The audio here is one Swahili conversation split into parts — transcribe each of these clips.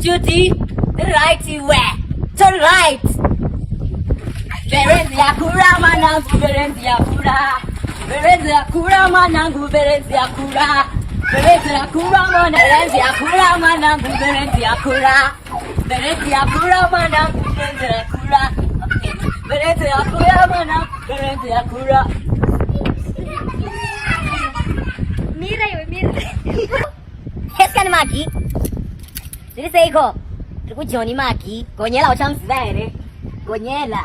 Judy, right way, turn right. Berenzia kura manangu, berenzia kura. Berenzia kura manangu, berenzia kura. Berenzia kura manangu, berenzia kura manangu, berenzia kura. Berenzia kura manangu, berenzia kura. Berenzia kura manangu, berenzia kura. Mira yo, mira. Heskani maki. Sili seiko. Tuliku Johnny maki. Gonyela uchamsiza ere. Gonyela.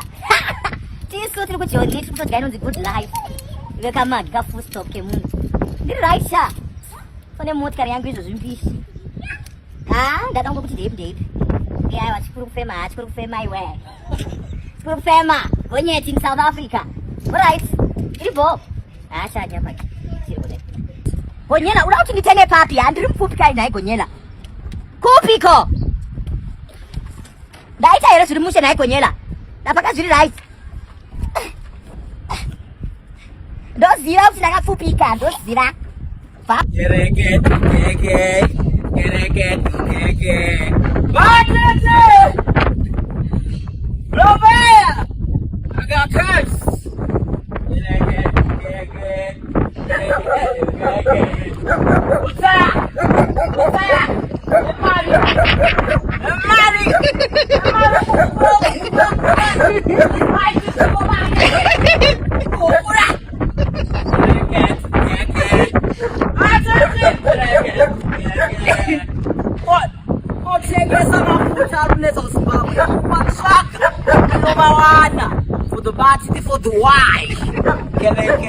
Tisu tuliku Johnny tuliku gaino the good life. Weka maki ka full stop ke mungu. Ndiri right sha. Fone motikari yangu izo zvimbishi. Ndatangu kuti deep. Yeah, wachikuru kufema iwe. Chikuru kufema. Gonyeti in South Africa. Alright. Iribo. Asha nyamaki. Gonyela urauti nditenge papi andiri mfupi kai naye Gonyela. Kupiko. Ndaita here zviri mushe naye Gonyela. Ndapaka zviri right. Ndoziva kuti ndakapfupika, ndoziva. Gereke. Batete! Robert! I got cuts! Gereke. What's that? For the body, for the wife. Get it.